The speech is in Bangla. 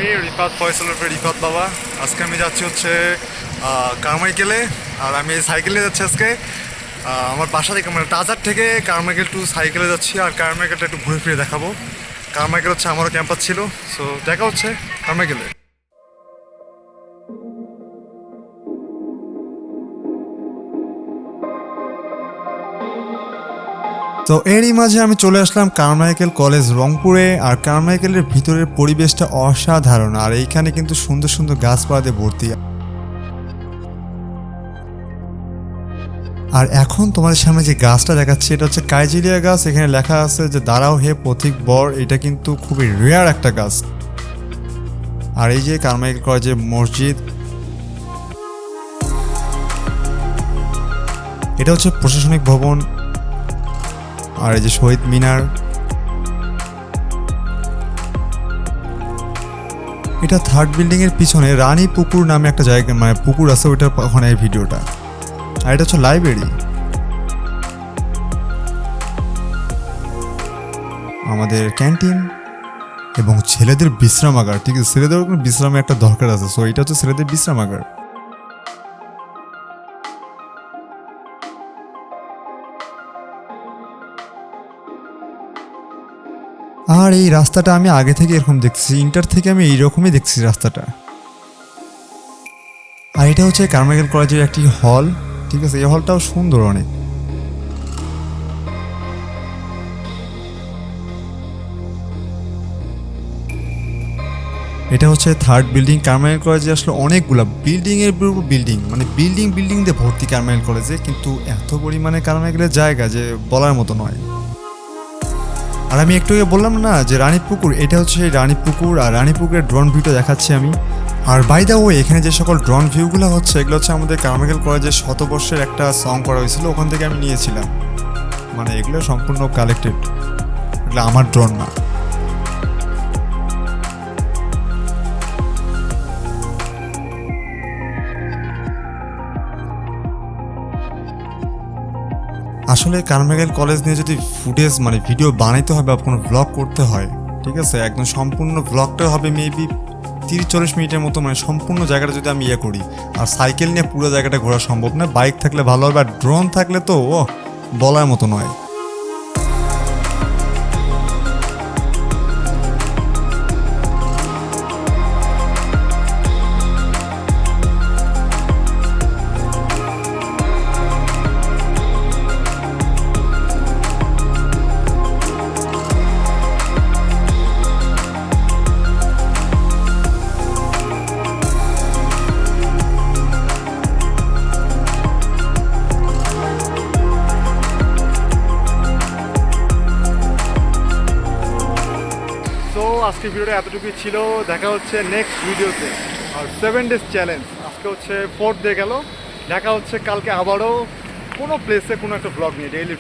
মি রিফাত রিফাত বাবা। আজকে আমি যাচ্ছি হচ্ছে কারমাইকেলে, আর আমি সাইকেলে যাচ্ছি আজকে আমার বাসা থেকে, মানে টাজার থেকে কারমাইকেল টু সাইকেলে যাচ্ছি। আর কারমাইকেলটা একটু ঘুরে ফিরে দেখাবো। কারমাইকেল হচ্ছে আমারও ক্যাম্পাস ছিল, সো দেখা হচ্ছে কারমাইকেলে। তো এরই মাঝে আমি চলে আসলাম কারমাইকেল কলেজ রংপুরে। আর কারমাইকেলের ভিতরের পরিবেশটা অসাধারণ, আর এইখানে কিন্তু সুন্দর সুন্দর গাছপালা দিয়ে ভর্তি। আর এখন তোমাদের সামনে যে গাছটা দেখাচ্ছি এটা হচ্ছে কাইজিলিয়া গাছ। এখানে লেখা আছে যে দাঁড়াও হে পথিক বর। এটা কিন্তু খুবই রেয়ার একটা গাছ। আর এই যে কারমাইকেল কলেজের মসজিদ, এটা হচ্ছে প্রশাসনিক ভবন। আর এই যে শহীদ মিনার, এটা থার্ড বিল্ডিং এর পিছনে রানী পুকুর নামে একটা জায়গা, মানে পুকুর আছে, ওইটার ওখানে এই ভিডিওটা। আর এটা হচ্ছে লাইব্রেরি, আমাদের ক্যান্টিন এবং ছেলেদের বিশ্রামাগার। ঠিক আছে, ছেলেদের বিশ্রামের একটা দরকার আছে, সো এটা হচ্ছে ছেলেদের বিশ্রামাগার। আর এই রাস্তাটা আমি আগে থেকে এরকম দেখছি, ইন্টার থেকে আমি এইরকমই দেখছি রাস্তাটা। আর এটা হচ্ছে কারমাইকেল কলেজের একটি হল। ঠিক আছে, এই হলটাও সুন্দর অনেক। এটা হচ্ছে থার্ড বিল্ডিং। কারমাইকেল কলেজে আসলে অনেকগুলা বিল্ডিং এর বিল্ডিং, মানে বিল্ডিং দিয়ে ভর্তি কারমাইকেল কলেজে, কিন্তু এত পরিমাণে কারমাইকেলের জায়গা যে বলার মতো নয়। আর আমি একটু আগে বললাম না যে রানীপুকুর, এটা হচ্ছে সেই রানীপুকুর। আর রানীপুকুরের ড্রোন ভিউটা দেখাচ্ছি আমি। আর বাই দ্য ওয়ে, এখানে যে সকল ড্রোন ভিউগুলো হচ্ছে এগুলো হচ্ছে আমাদের কারমাইকেল কলেজের শতবর্ষের একটা সং করা হয়েছিল, ওখান থেকে আমি নিয়েছিলাম। মানে এগুলো সম্পূর্ণ কালেক্টেড, এগুলো আমার ড্রোন না। আসলে কারমাইকেল কলেজ নিয়ে যদি ফুটেজ, মানে ভিডিও বানাইতে হয় বা কোনো ব্লগ করতে হয়, ঠিক আছে, একদম সম্পূর্ণ ব্লগটা হবে মেবি 30-40 মিনিটের মতো। মানে সম্পূর্ণ জায়গাটা যদি আমি করি, আর সাইকেল নিয়ে পুরো জায়গাটা ঘোরা সম্ভব না। বাইক থাকলে ভালো হবে, আর ড্রোন থাকলে তো বলার মতো নয়। আজকে ভিডিওটা এতটুকুই ছিল। দেখা হচ্ছে নেক্সট ভিডিওতে। আর 7 ডেজ চ্যালেঞ্জ, আজকে হচ্ছে 4th ডে গেল। দেখা হচ্ছে কালকে আবারও কোনো প্লেসে কোনো একটা ব্লগ নিয়ে, ডেইলি